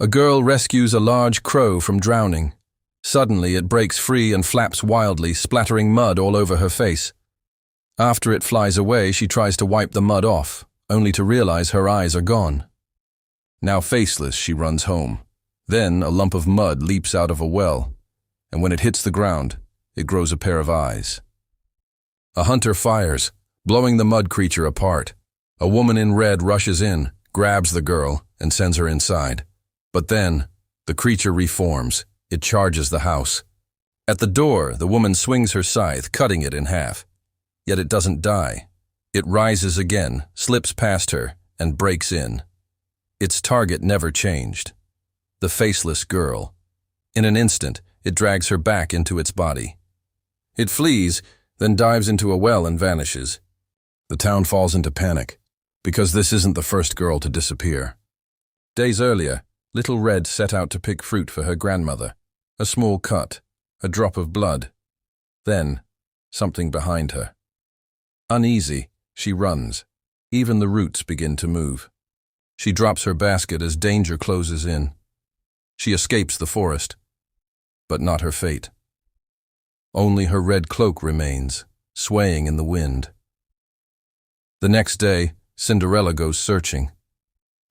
A girl rescues a large crow from drowning. Suddenly, it breaks free and flaps wildly, splattering mud all over her face. After it flies away, she tries to wipe the mud off, only to realize her eyes are gone. Now faceless, she runs home. Then a lump of mud leaps out of a well, and when it hits the ground, it grows a pair of eyes. A hunter fires, blowing the mud creature apart. A woman in red rushes in, grabs the girl, and sends her inside. But then, the creature reforms. It charges the house. At the door, the woman swings her scythe, cutting it in half. Yet it doesn't die. It rises again, slips past her, and breaks in. Its target never changed. The faceless girl. In an instant, it drags her back into its body. It flees, then dives into a well and vanishes. The town falls into panic, because this isn't the first girl to disappear. Days earlier, Little Red set out to pick fruit for her grandmother. A small cut, a drop of blood. Then, something behind her. Uneasy, she runs. Even the roots begin to move. She drops her basket as danger closes in. She escapes the forest, but not her fate. Only her red cloak remains, swaying in the wind. The next day, Cinderella goes searching.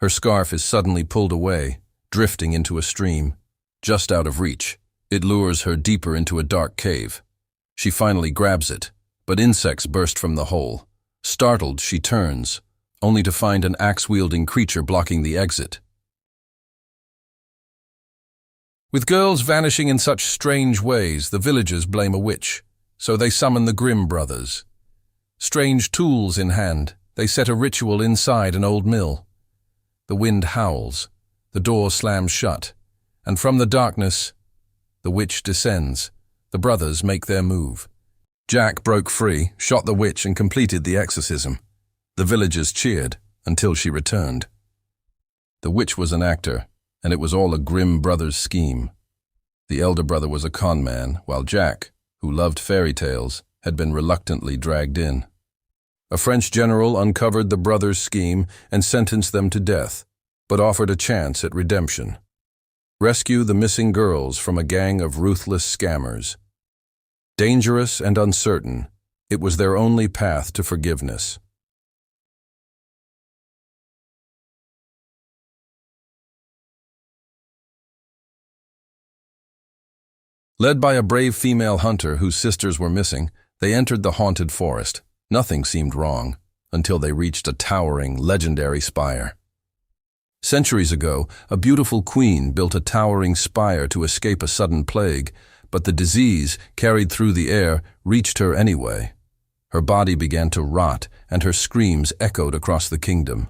Her scarf is suddenly pulled away, drifting into a stream. Just out of reach, it lures her deeper into a dark cave. She finally grabs it, but insects burst from the hole. Startled, she turns, only to find an axe-wielding creature blocking the exit. With girls vanishing in such strange ways, the villagers blame a witch, so they summon the Grimm brothers. Strange tools in hand, they set a ritual inside an old mill. The wind howls, the door slams shut, and from the darkness, the witch descends. The brothers make their move. Jack broke free, shot the witch, and completed the exorcism. The villagers cheered until she returned. The witch was an actor, and it was all a Grimm brothers' scheme. The elder brother was a con man, while Jack, who loved fairy tales, had been reluctantly dragged in. A French general uncovered the brothers' scheme and sentenced them to death, but offered a chance at redemption. Rescue the missing girls from a gang of ruthless scammers. Dangerous and uncertain, it was their only path to forgiveness. Led by a brave female hunter whose sisters were missing, they entered the haunted forest. Nothing seemed wrong, until they reached a towering, legendary spire. Centuries ago, a beautiful queen built a towering spire to escape a sudden plague, but the disease, carried through the air, reached her anyway. Her body began to rot, and her screams echoed across the kingdom.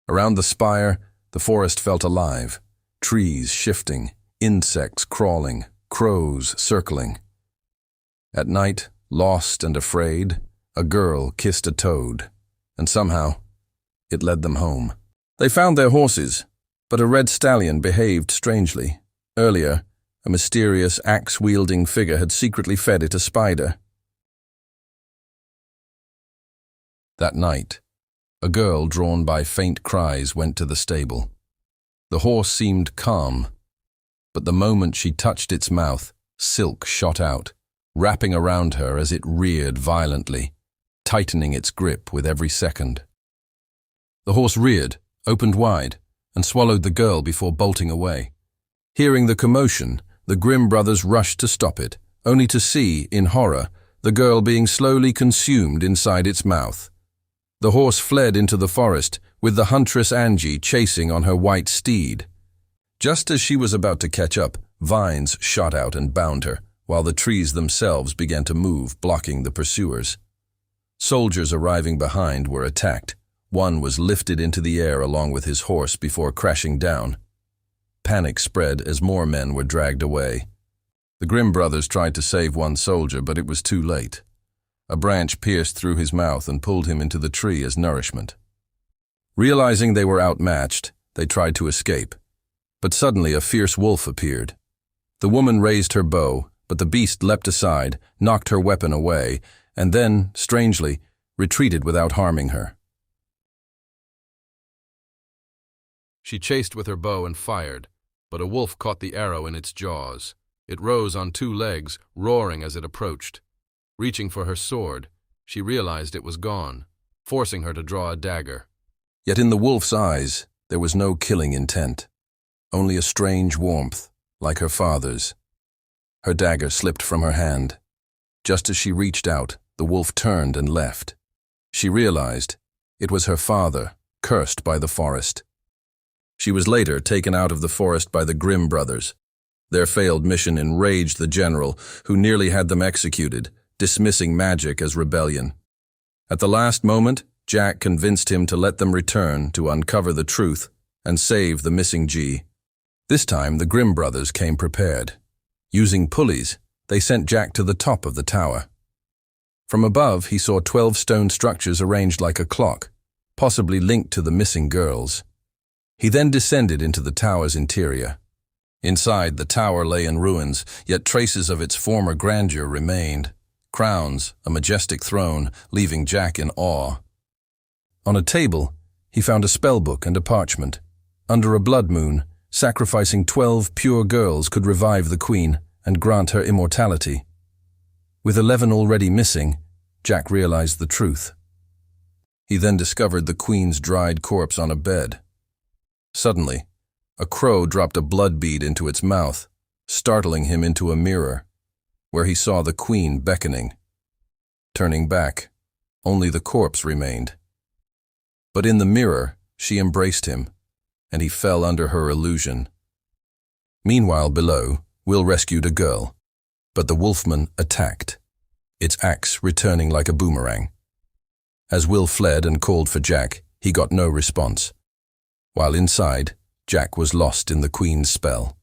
Around the spire, the forest felt alive, trees shifting, insects crawling, crows circling. At night, lost and afraid, a girl kissed a toad, and somehow, it led them home. They found their horses, but a red stallion behaved strangely. Earlier, a mysterious axe-wielding figure had secretly fed it a spider. That night, a girl drawn by faint cries went to the stable. The horse seemed calm, but the moment she touched its mouth, silk shot out, wrapping around her as it reared violently, tightening its grip with every second. The horse reared, opened wide, and swallowed the girl before bolting away. Hearing the commotion, the Grimm brothers rushed to stop it, only to see, in horror, the girl being slowly consumed inside its mouth. The horse fled into the forest, with the huntress Angie chasing on her white steed. Just as she was about to catch up, vines shot out and bound her, while the trees themselves began to move, blocking the pursuers. Soldiers arriving behind were attacked. One was lifted into the air along with his horse before crashing down. Panic spread as more men were dragged away. The Grimm brothers tried to save one soldier, but it was too late. A branch pierced through his mouth and pulled him into the tree as nourishment. Realizing they were outmatched, they tried to escape. But suddenly a fierce wolf appeared. The woman raised her bow, but the beast leapt aside, knocked her weapon away, and then, strangely, retreated without harming her. She chased with her bow and fired, but a wolf caught the arrow in its jaws. It rose on 2 legs, roaring as it approached. Reaching for her sword, she realized it was gone, forcing her to draw a dagger. Yet in the wolf's eyes, there was no killing intent, only a strange warmth, like her father's. Her dagger slipped from her hand. Just as she reached out, the wolf turned and left. She realized it was her father, cursed by the forest. She was later taken out of the forest by the Grimm brothers. Their failed mission enraged the general, who nearly had them executed, dismissing magic as rebellion. At the last moment, Jack convinced him to let them return to uncover the truth and save the missing G. This time, the Grimm brothers came prepared. Using pulleys, they sent Jack to the top of the tower. From above, he saw 12 stone structures arranged like a clock, possibly linked to the missing girls. He then descended into the tower's interior. Inside, the tower lay in ruins, yet traces of its former grandeur remained. Crowns, a majestic throne, leaving Jack in awe. On a table, he found a spellbook and a parchment. Under a blood moon, sacrificing 12 pure girls could revive the queen and grant her immortality. With 11 already missing, Jack realized the truth. He then discovered the queen's dried corpse on a bed. Suddenly, a crow dropped a blood bead into its mouth, startling him into a mirror, where he saw the queen beckoning. Turning back, only the corpse remained. But in the mirror, she embraced him, and he fell under her illusion. Meanwhile, below, Will rescued a girl, but the wolfman attacked, its axe returning like a boomerang. As Will fled and called for Jack, he got no response. While inside, Jack was lost in the queen's spell.